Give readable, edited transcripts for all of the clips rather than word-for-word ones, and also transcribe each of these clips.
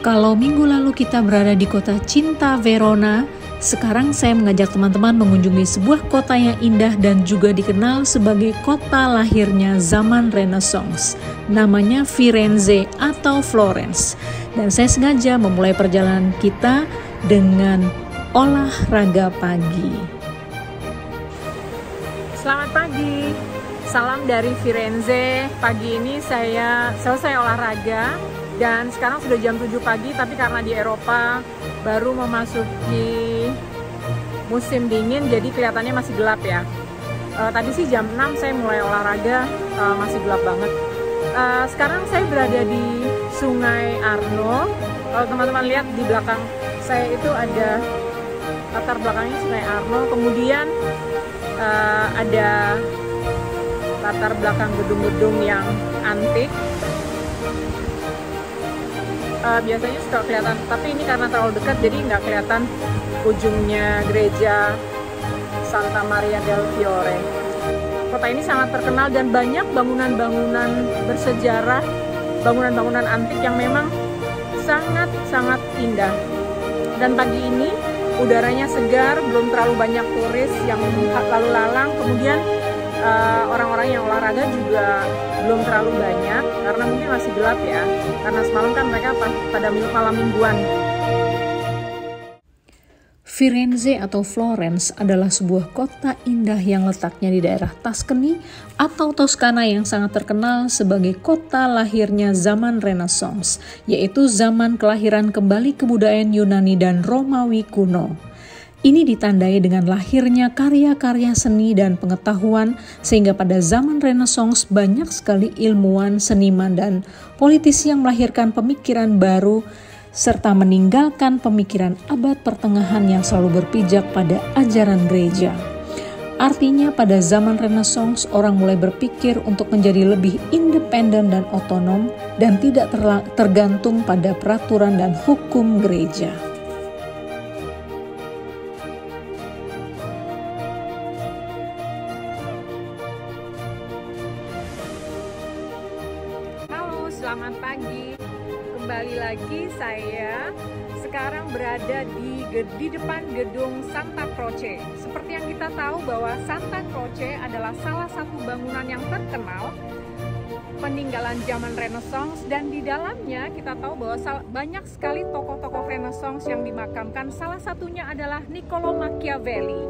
Kalau minggu lalu kita berada di kota cinta Verona, sekarang saya mengajak teman-teman mengunjungi sebuah kota yang indah dan juga dikenal sebagai kota lahirnya zaman Renaissance. Namanya Firenze atau Florence. Dan saya sengaja memulai perjalanan kita dengan olahraga pagi. Selamat pagi, salam dari Firenze. Pagi ini saya selesai olahraga. Dan sekarang sudah jam 7 pagi, tapi karena di Eropa baru memasuki musim dingin, jadi kelihatannya masih gelap ya. Tadi sih jam 6 saya mulai olahraga, masih gelap banget. Sekarang saya berada di Sungai Arno. Kalau teman-teman lihat di belakang saya itu ada latar belakangnya Sungai Arno. Kemudian ada latar belakang gedung-gedung yang antik. Biasanya suka kelihatan, tapi ini karena terlalu dekat jadi nggak kelihatan ujungnya gereja Santa Maria del Fiore. Kota ini sangat terkenal dan banyak bangunan-bangunan bersejarah, bangunan-bangunan antik yang memang sangat-sangat indah. Dan pagi ini udaranya segar, belum terlalu banyak turis yang lalu lalang, kemudian orang-orang yang olahraga juga belum terlalu banyak karena mungkin masih gelap ya, karena semalam kan mereka pada malam mingguan. Firenze atau Florence adalah sebuah kota indah yang letaknya di daerah Tuscany atau Toskana yang sangat terkenal sebagai kota lahirnya zaman Renaissance, yaitu zaman kelahiran kembali kebudayaan Yunani dan Romawi kuno. Ini ditandai dengan lahirnya karya-karya seni dan pengetahuan, sehingga pada zaman Renaissance banyak sekali ilmuwan, seniman, dan politisi yang melahirkan pemikiran baru, serta meninggalkan pemikiran abad pertengahan yang selalu berpijak pada ajaran gereja. Artinya pada zaman Renaissance orang mulai berpikir untuk menjadi lebih independen dan otonom, dan tidak tergantung pada peraturan dan hukum gereja. Selamat pagi, kembali lagi saya sekarang berada di depan gedung Santa Croce. Seperti yang kita tahu bahwa Santa Croce adalah salah satu bangunan yang terkenal peninggalan zaman Renaissance, dan di dalamnya kita tahu bahwa banyak sekali tokoh-tokoh Renaissance yang dimakamkan. Salah satunya adalah Niccolo Machiavelli.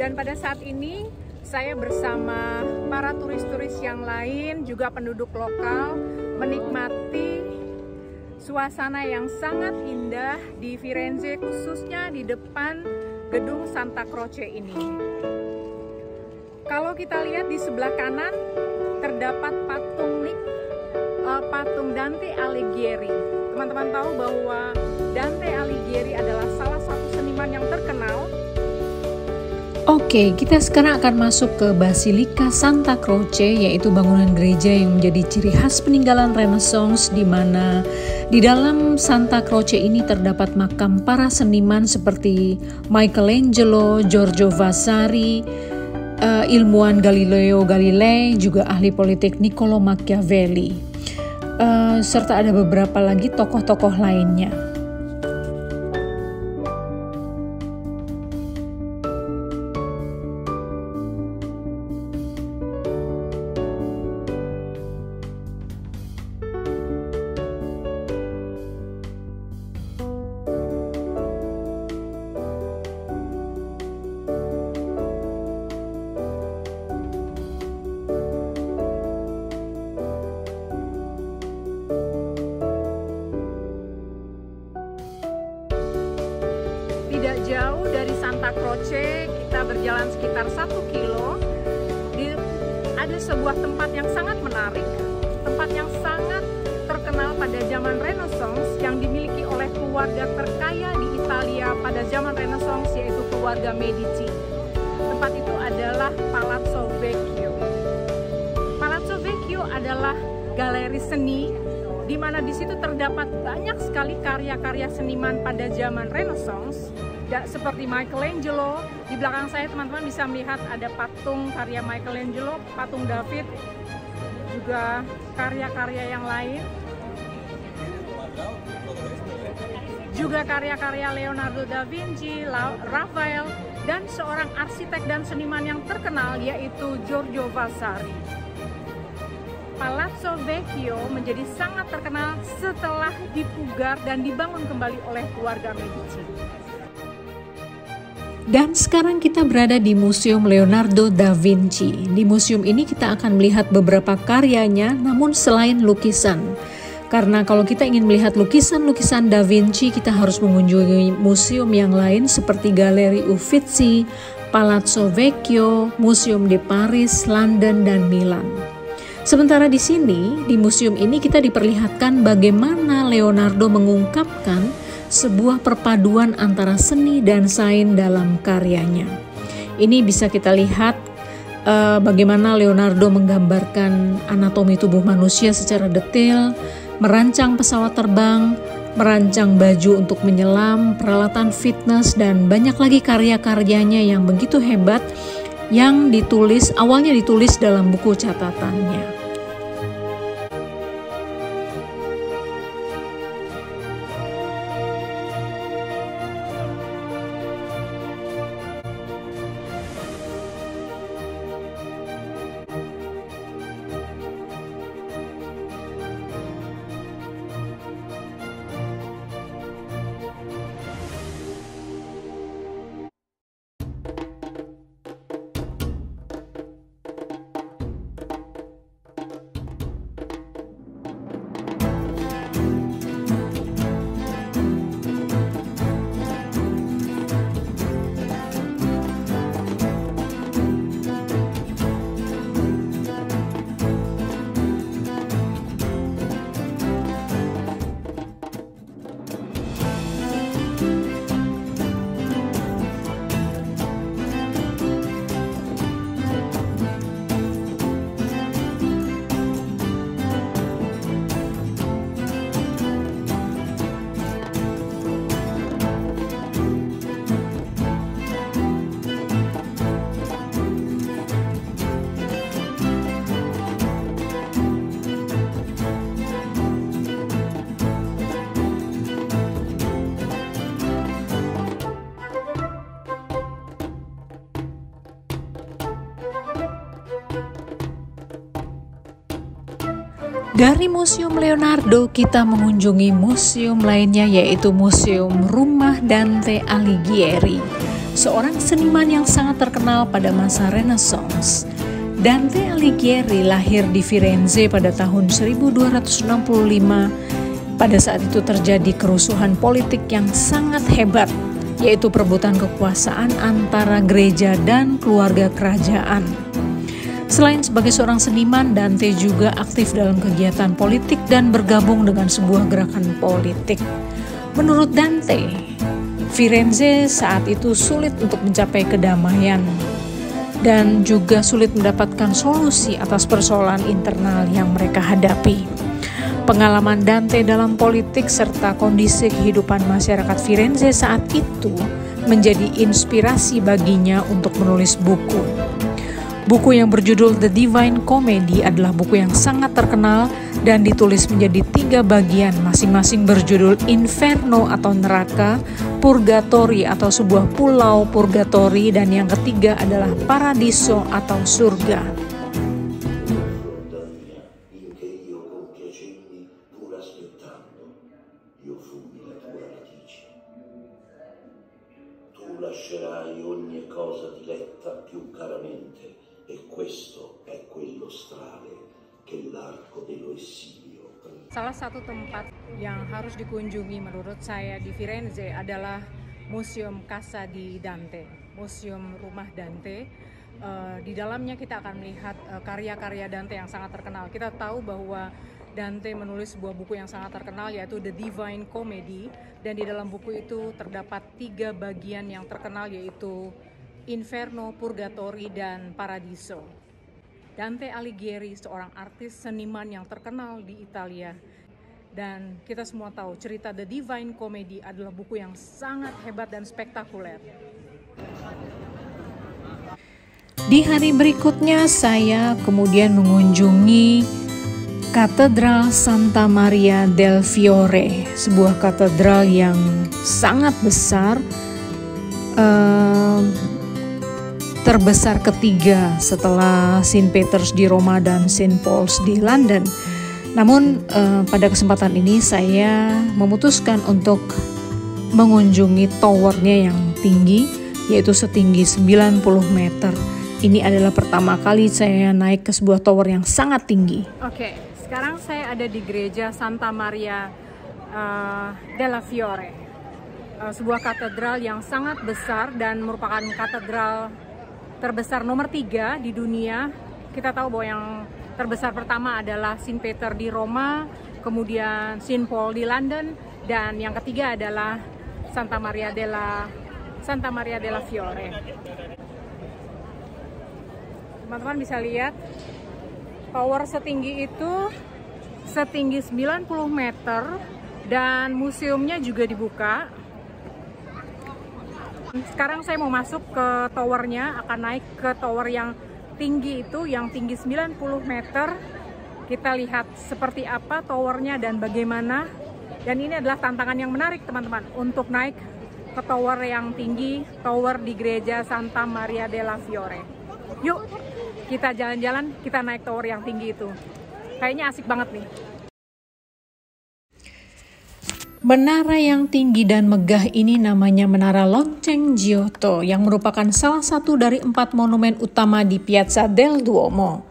Dan pada saat ini saya bersama para turis-turis yang lain, juga penduduk lokal, menikmati suasana yang sangat indah di Firenze, khususnya di depan gedung Santa Croce ini. Kalau kita lihat di sebelah kanan, terdapat patung Dante Alighieri. Teman-teman tahu bahwa Dante Alighieri adalah salah satu seniman yang terkenal. Oke, kita sekarang akan masuk ke Basilika Santa Croce, yaitu bangunan gereja yang menjadi ciri khas peninggalan Renaissance, di mana di dalam Santa Croce ini terdapat makam para seniman seperti Michelangelo, Giorgio Vasari, ilmuwan Galileo Galilei, juga ahli politik Niccolo Machiavelli, serta ada beberapa lagi tokoh-tokoh lainnya. Tidak jauh dari Santa Croce, kita berjalan sekitar 1 kilo, ada sebuah tempat yang sangat menarik, tempat yang sangat terkenal pada zaman Renaissance yang dimiliki oleh keluarga terkaya di Italia pada zaman Renaissance, yaitu keluarga Medici. Tempat itu adalah Palazzo Vecchio. Palazzo Vecchio adalah galeri seni, di mana di situ terdapat banyak sekali karya-karya seniman pada zaman Renaissance, seperti Michelangelo. Di belakang saya teman-teman bisa melihat ada patung karya Michelangelo, patung David, juga karya-karya yang lain. juga karya-karya Leonardo da Vinci, Raphael, dan seorang arsitek dan seniman yang terkenal yaitu Giorgio Vasari. Palazzo Vecchio menjadi sangat terkenal setelah dipugar dan dibangun kembali oleh keluarga Medici. Dan sekarang kita berada di Museum Leonardo da Vinci. Di museum ini kita akan melihat beberapa karyanya, namun selain lukisan. Karena kalau kita ingin melihat lukisan-lukisan da Vinci, kita harus mengunjungi museum yang lain seperti Galeri Uffizi, Palazzo Vecchio, Museum di Paris, London, dan Milan. Sementara di sini, di museum ini kita diperlihatkan bagaimana Leonardo mengungkapkan sebuah perpaduan antara seni dan sains dalam karyanya. Ini bisa kita lihat bagaimana Leonardo menggambarkan anatomi tubuh manusia secara detail, merancang pesawat terbang, merancang baju untuk menyelam, peralatan fitness, dan banyak lagi karya-karyanya yang begitu hebat yang awalnya ditulis dalam buku catatannya. Dari Museum Leonardo, kita mengunjungi museum lainnya yaitu Museum Rumah Dante Alighieri, seorang seniman yang sangat terkenal pada masa Renaissance. Dante Alighieri lahir di Firenze pada tahun 1265. Pada saat itu terjadi kerusuhan politik yang sangat hebat, yaitu perebutan kekuasaan antara gereja dan keluarga kerajaan. Selain sebagai seorang seniman, Dante juga aktif dalam kegiatan politik dan bergabung dengan sebuah gerakan politik. Menurut Dante, Firenze saat itu sulit untuk mencapai kedamaian dan juga sulit mendapatkan solusi atas persoalan internal yang mereka hadapi. Pengalaman Dante dalam politik serta kondisi kehidupan masyarakat Firenze saat itu menjadi inspirasi baginya untuk menulis buku. Buku yang berjudul The Divine Comedy adalah buku yang sangat terkenal dan ditulis menjadi 3 bagian, masing-masing berjudul Inferno atau neraka, Purgatory atau sebuah pulau Purgatory, dan yang ketiga adalah Paradiso atau surga. Lascerai ogni cosa diletta più caramente, e questo è quello strale che l'arco dello esilio. Salah satu tempat yang harus dikunjungi menurut saya di Firenze adalah Museum Casa di Dante, Museum Rumah Dante. Di dalamnya kita akan melihat karya-karya Dante yang sangat terkenal. Kita tahu bahwa Dante menulis sebuah buku yang sangat terkenal yaitu The Divine Comedy, dan di dalam buku itu terdapat 3 bagian yang terkenal yaitu Inferno, Purgatory, dan Paradiso. Dante Alighieri seorang artis seniman yang terkenal di Italia, dan kita semua tahu cerita The Divine Comedy adalah buku yang sangat hebat dan spektakuler. Di hari berikutnya saya kemudian mengunjungi Katedral Santa Maria del Fiore, sebuah katedral yang sangat besar, terbesar ketiga setelah St. Peter's di Roma dan St. Paul's di London. Namun pada kesempatan ini saya memutuskan untuk mengunjungi towernya yang tinggi, yaitu setinggi 90 meter. Ini adalah pertama kali saya naik ke sebuah tower yang sangat tinggi. Oke. Sekarang saya ada di gereja Santa Maria della Fiore, sebuah katedral yang sangat besar dan merupakan katedral terbesar nomor 3 di dunia. Kita tahu bahwa yang terbesar pertama adalah St. Peter di Roma, kemudian St. Paul di London, dan yang ketiga adalah Santa Maria della Fiore. Teman-teman bisa lihat tower setinggi itu, setinggi 90 meter, dan museumnya juga dibuka. Sekarang saya mau masuk ke towernya, akan naik ke tower yang tinggi itu, yang tinggi 90 meter. Kita lihat seperti apa towernya dan bagaimana. Dan ini adalah tantangan yang menarik teman-teman, untuk naik ke tower yang tinggi, tower di gereja Santa Maria della Fiore. Yuk, kita jalan-jalan, kita naik tower yang tinggi itu. Kayaknya asik banget nih. Menara yang tinggi dan megah ini namanya Menara Lonceng Giotto, yang merupakan salah satu dari 4 monumen utama di Piazza del Duomo.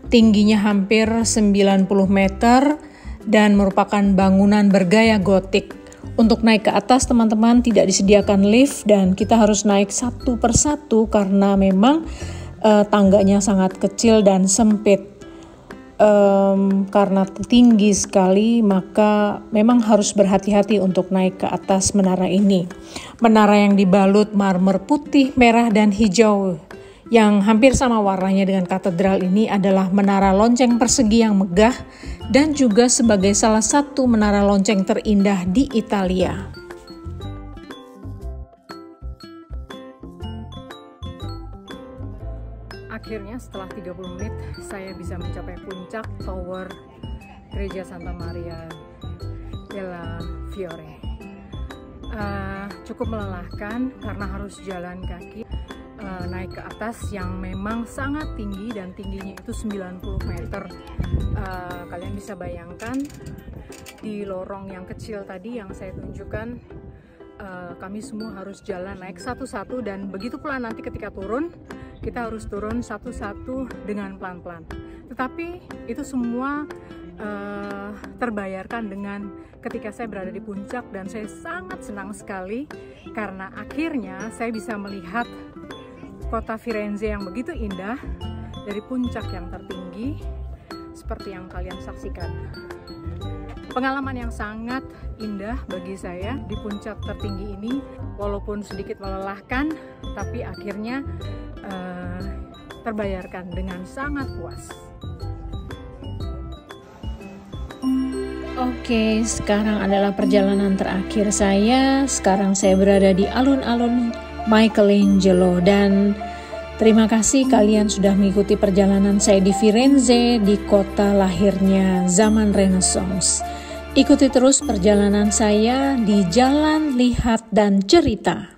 Tingginya hampir 90 meter dan merupakan bangunan bergaya gotik. Untuk naik ke atas teman-teman tidak disediakan lift dan kita harus naik satu persatu karena memang tangganya sangat kecil dan sempit. Karena tinggi sekali, maka memang harus berhati-hati untuk naik ke atas menara ini. Menara yang dibalut marmer putih, merah, dan hijau yang hampir sama warnanya dengan katedral ini adalah menara lonceng persegi yang megah dan juga sebagai salah satu menara lonceng terindah di Italia. Akhirnya setelah 30 menit saya bisa mencapai puncak tower gereja Santa Maria della Fiore. Cukup melelahkan karena harus jalan kaki naik ke atas yang memang sangat tinggi dan tingginya itu 90 meter. Kalian bisa bayangkan di lorong yang kecil tadi yang saya tunjukkan, kami semua harus jalan naik satu-satu, dan begitu pula nanti ketika turun kita harus turun satu-satu dengan pelan-pelan. Tetapi itu semua terbayarkan dengan ketika saya berada di puncak, dan saya sangat senang sekali karena akhirnya saya bisa melihat kota Firenze yang begitu indah dari puncak yang tertinggi seperti yang kalian saksikan. Pengalaman yang sangat indah bagi saya di puncak tertinggi ini, walaupun sedikit melelahkan, tapi akhirnya terbayarkan dengan sangat puas. Oke, sekarang adalah perjalanan terakhir saya. Sekarang saya berada di alun-alun Michelangelo, dan terima kasih kalian sudah mengikuti perjalanan saya di Firenze, di kota lahirnya zaman Renaissance. Ikuti terus perjalanan saya di Jalan Lihat dan Cerita.